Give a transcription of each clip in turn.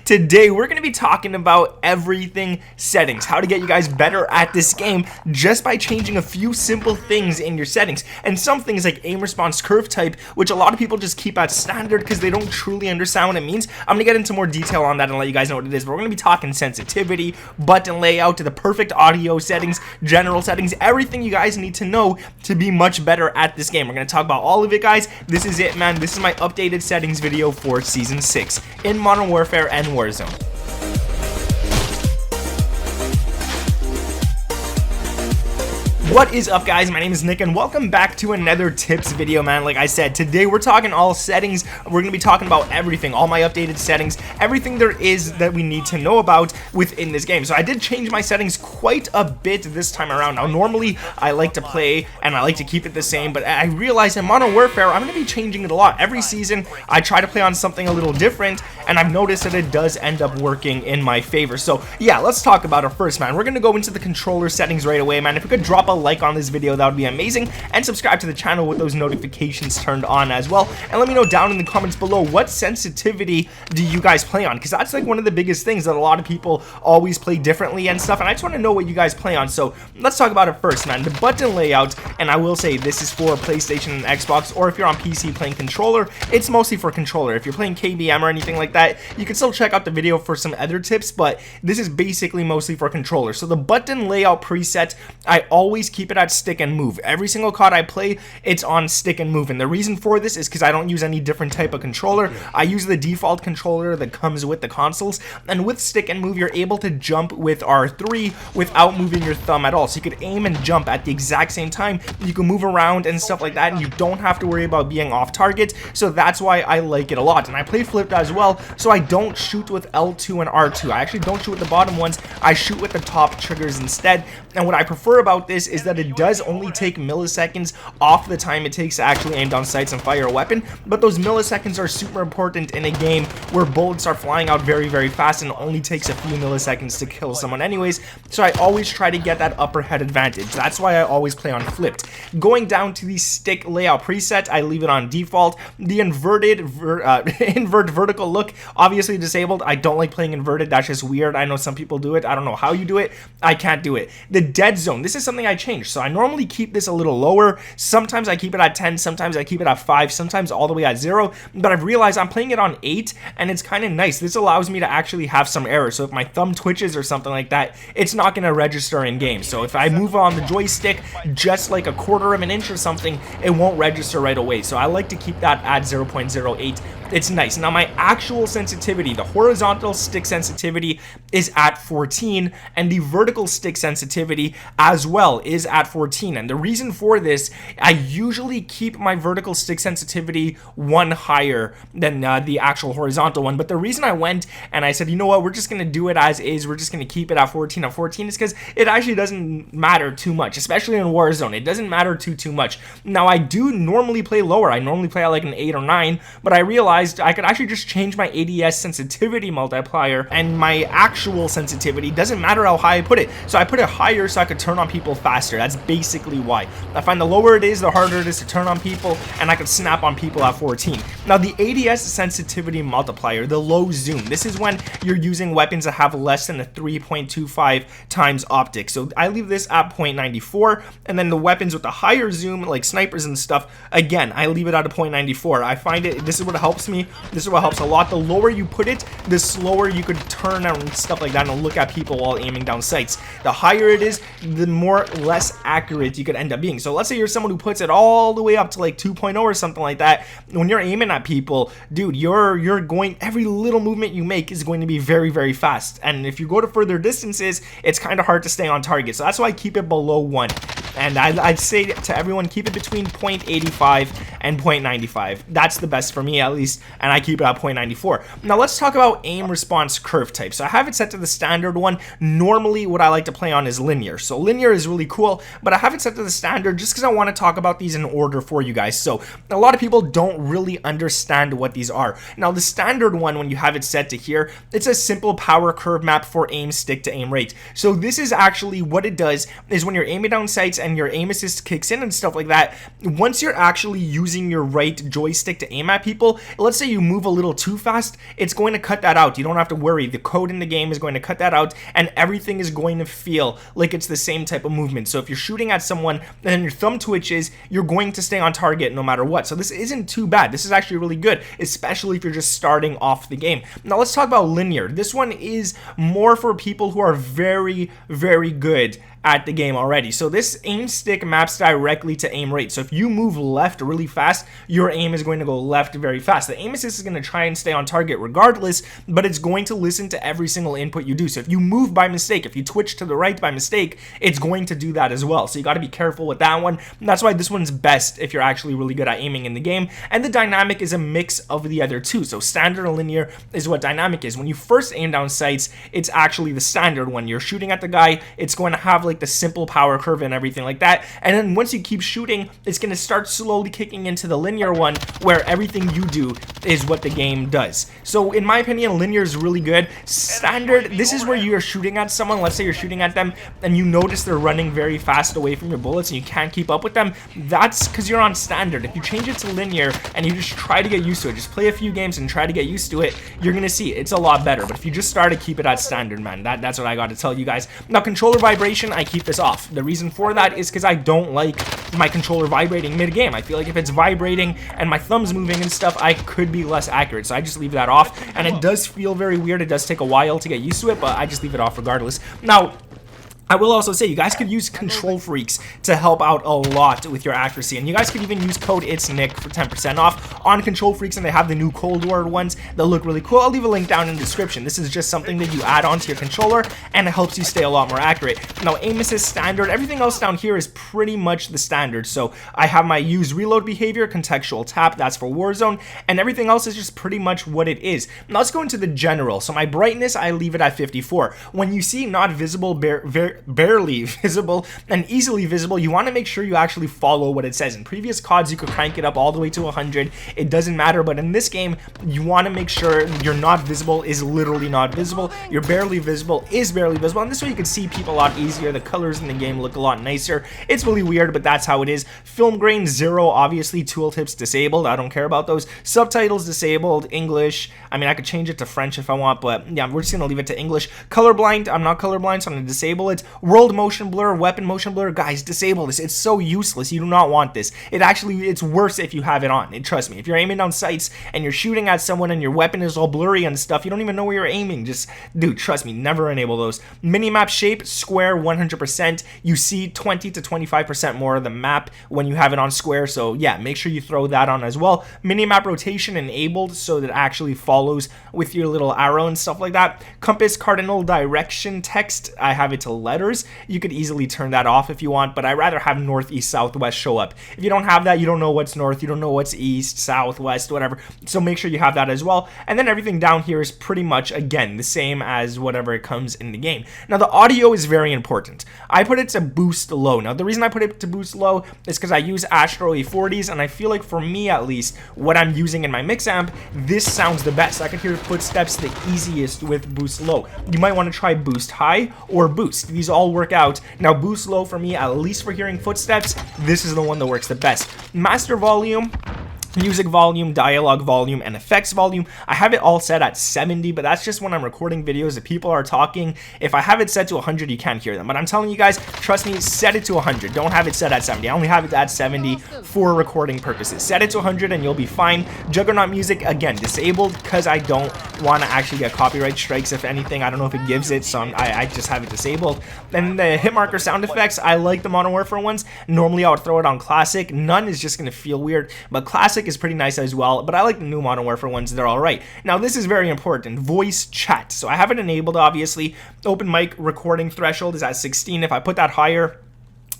Today we're going to be talking about everything settings, how to get you guys better at this game just by changing a few simple things in your settings, and some things like aim response curve type, which a lot of people just keep at standard because they don't truly understand what it means. I'm going to get into more detail on that and let you guys know what it is, but we're going to be talking sensitivity, button layout, to the perfect audio settings, general settings, everything you guys need to know to be much better at this game. We're going to talk about all of it, guys. This is it, man. This is my updated settings video for Season 6 in Modern Warfare and Warzone. What is up, guys? My name is Nick and welcome back to another tips video, man. Like I said, today we're talking all settings. We're gonna be talking about everything, all my updated settings, everything there is that we need to know about within this game. So I did change my settings quite a bit this time around. Now normally I like to play and I like to keep it the same, but I realized in Modern Warfare I'm gonna be changing it a lot. Every season I try to play on something a little different, and I've noticed that it does end up working in my favor. So yeah, let's talk about it first, man. We're gonna go into the controller settings right away, man. If you could drop a like on this video, that would be amazing, and subscribe to the channel with those notifications turned on as well, and let me know down in the comments below what sensitivity do you guys play on, because that's like one of the biggest things that a lot of people always play differently and stuff, and I just want to know what you guys play on. So let's talk about it first, man. The button layout, and I will say this is for PlayStation and Xbox, or if you're on PC playing controller, it's mostly for controller. If you're playing KBM or anything like that, you can still check out the video for some other tips, but this is basically mostly for controller. So the button layout preset, I always keep it at stick and move. Every single COD I play, it's on stick and move, and the reason for this is because I don't use any different type of controller. I use the default controller that comes with the consoles, and with stick and move you're able to jump with R3 without moving your thumb at all, so you could aim and jump at the exact same time. You can move around and stuff like that, and you don't have to worry about being off target, so that's why I like it a lot. And I play flipped as well, so I don't shoot with L2 and R2. I actually don't shoot with the bottom ones, I shoot with the top triggers instead. And what I prefer about this is that it does only take milliseconds off the time it takes to actually aim down sights and fire a weapon, but those milliseconds are super important in a game where bullets are flying out very, very fast and it only takes a few milliseconds to kill someone anyways, so I always try to get that upper head advantage. That's why I always play on flipped. Going down to the stick layout preset, I leave it on default. The inverted invert vertical look, obviously disabled. I don't like playing inverted, that's just weird. I know some people do it, I don't know how you do it, I can't do it. The dead zone, this is something I changed, so I normally keep this a little lower. Sometimes I keep it at 10, sometimes I keep it at 5, sometimes all the way at 0, but I've realized I'm playing it on 8 and it's kind of nice. This allows me to actually have some error, so if my thumb twitches or something like that, it's not going to register in game. So if I move on the joystick just like a quarter of an inch or something, it won't register right away, so I like to keep that at 0.08. It's nice. Now my actual sensitivity, the horizontal stick sensitivity is at 14, and the vertical stick sensitivity as well is at 14. And the reason for this, I usually keep my vertical stick sensitivity one higher than the actual horizontal one, but the reason I went and I said, you know what, we're just going to do it as is, we're just going to keep it at 14 is because it actually doesn't matter too much, especially in Warzone. It doesn't matter too much. Now I do normally play lower. I normally play at like an 8 or 9, but I realized I could actually just change my ADS sensitivity multiplier, and my actual sensitivity doesn't matter how high I put it, so I put it higher so I could turn on people faster. That's basically why. I find the lower it is, the harder it is to turn on people, and I could snap on people at 14. Now the ADS sensitivity multiplier, the low zoom, this is when you're using weapons that have less than a 3.25 times optic, so I leave this at 0.94, and then the weapons with the higher zoom like snipers and stuff, again I leave it at a 0.94. I find this is what helps me. This is what helps a lot. The lower you put it, the slower you could turn and stuff like that and look at people while aiming down sights. The higher it is, the less accurate you could end up being. So let's say you're someone who puts it all the way up to like 2.0 or something like that. When you're aiming at people, dude, you're going, every little movement you make is going to be very, very fast. And if you go to further distances, it's kind of hard to stay on target. So that's why I keep it below 1. And I'd say to everyone, keep it between 0.85 and 0.95. That's the best for me, at least, and I keep it at 0.94. Now let's talk about aim response curve type. So I have it set to the standard one. Normally what I like to play on is linear. So linear is really cool, but I have it set to the standard just because I want to talk about these in order for you guys. So a lot of people don't really understand what these are. Now the standard one, when you have it set to here, it's a simple power curve map for aim stick to aim rate. So this is actually what it does is when you're aiming down sights and your aim assist kicks in and stuff like that, once you're actually using your right joystick to aim at people, let's say you move a little too fast, it's going to cut that out. You don't have to worry. The code in the game is going to cut that out, and everything is going to feel like it's the same type of movement. So if you're shooting at someone and your thumb twitches, you're going to stay on target no matter what. So this isn't too bad. This is actually really good, especially if you're just starting off the game. Now let's talk about linear. This one is more for people who are very, very good at the game already. So this aim stick maps directly to aim rate. So if you move left really fast, your aim is going to go left very fast. The aim assist is going to try and stay on target regardless, but it's going to listen to every single input you do. So if you move by mistake, if you twitch to the right by mistake, it's going to do that as well. So you got to be careful with that one. And that's why this one's best if you're actually really good at aiming in the game. And the dynamic is a mix of the other two. So standard and linear is what dynamic is. When you first aim down sights, it's actually the standard one. You're shooting at the guy, it's going to have like the simple power curve and everything like that, and then once you keep shooting, it's going to start slowly kicking into the linear one, where everything you do is what the game does. So in my opinion, linear is really good. Standard, this is where you're shooting at someone. Let's say you're shooting at them and you notice they're running very fast away from your bullets and you can't keep up with them. That's because you're on standard. If you change it to linear and you just try to get used to it, just play a few games and try to get used to it, you're going to see it's a lot better. But if you just start to keep it at standard, man, that's what I got to tell you guys. Now, controller vibration, I keep this off. The reason for that is because I don't like my controller vibrating mid-game. I feel like if it's vibrating and my thumb's moving and stuff, I could be less accurate. So I just leave that off, and it does feel very weird. It does take a while to get used to it, but I just leave it off regardless. Now, I will also say you guys could use Control Freaks to help out a lot with your accuracy, and you guys could even use code IT'sNick for 10% off on Control Freaks, and they have the new Cold War ones that look really cool. I'll leave a link down in the description. This is just something that you add onto your controller, and it helps you stay a lot more accurate. Now, aim assist standard, everything else down here is pretty much the standard. So I have my use reload behavior, contextual tap, that's for Warzone, and everything else is just pretty much what it is. Now let's go into the general. So my brightness, I leave it at 54. When you see not visible, barely visible and easily visible, you want to make sure you actually follow what it says. In previous CODs, you could crank it up all the way to 100. It doesn't matter, but in this game, you want to make sure you're not visible is literally not visible. You're barely visible is barely visible, and this way you can see people a lot easier. The colors in the game look a lot nicer. It's really weird, but that's how it is. Film grain 0, obviously. Tooltips disabled. I don't care about those. Subtitles disabled. English, I mean, I could change it to French if I want, but yeah, we're just gonna leave it to English. Colorblind, I'm not colorblind, so I'm gonna disable it. World motion blur, weapon motion blur, guys, disable this. It's so useless. You do not want this. It's worse if you have it on. Trust me, if you're aiming down sights and you're shooting at someone and your weapon is all blurry and stuff, you don't even know where you're aiming. Just, dude, trust me, never enable those. Minimap shape, square 100%. You see 20 to 25% more of the map when you have it on square, so yeah, make sure you throw that on as well. Minimap rotation enabled so that it actually follows with your little arrow and stuff like that. Compass cardinal direction text, I have it to letters. You could easily turn that off if you want, but I rather have north, east, southwest show up. If you don't have that, you don't know what's north, you don't know what's east, southwest, whatever, so make sure you have that as well. And then everything down here is pretty much, again, the same as whatever it comes in the game. Now, the audio is very important. I put it to boost low. Now, the reason I put it to boost low is because I use Astro A40s, and I feel like, for me at least, what I'm using in my mix amp, this sounds the best. I can hear footsteps the easiest with boost low. You might want to try boost high or boost. These all work out. Now, boost low for me, at least for hearing footsteps, this is the one that works the best. Master volume, music volume, dialogue volume, and effects volume, I have it all set at 70, but that's just when I'm recording videos. If people are talking, if I have it set to 100, you can't hear them. But I'm telling you guys, trust me, set it to 100. Don't have it set at 70. I only have it at 70 for recording purposes. Set it to 100 and you'll be fine. Juggernaut music, again, disabled because I don't want to actually get copyright strikes. If anything, I don't know if it gives it, so I just have it disabled. And the hit marker sound effects, I like the Modern Warfare ones. Normally, I would throw it on classic. None is just going to feel weird, but classic is pretty nice as well, but I like the new Modern Warfare ones. They're all right. Now, this is very important. Voice chat. So I have it enabled, obviously. Open mic recording threshold is at 16. If I put that higher,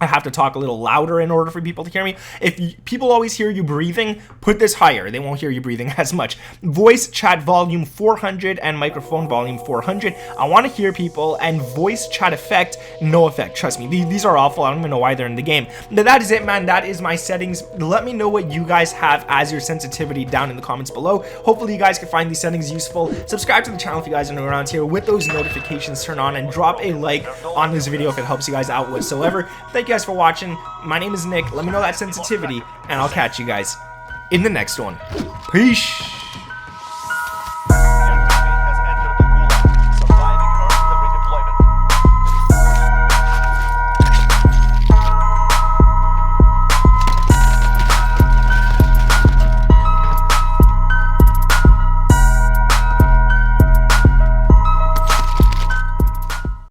I have to talk a little louder in order for people to hear me. If people always hear you breathing, put this higher. They won't hear you breathing as much. Voice chat volume 400 and microphone volume 400. I want to hear people, and voice chat effect, no effect. Trust me, these are awful. I don't even know why they're in the game. But that is it, man. That is my settings. Let me know what you guys have as your sensitivity down in the comments below. Hopefully, you guys can find these settings useful. Subscribe to the channel if you guys are new around here with those notifications turned on, and drop a like on this video if it helps you guys out whatsoever. Thank you you guys for watching. My name is Nick. Let me know that sensitivity, and I'll catch you guys in the next one. Peace.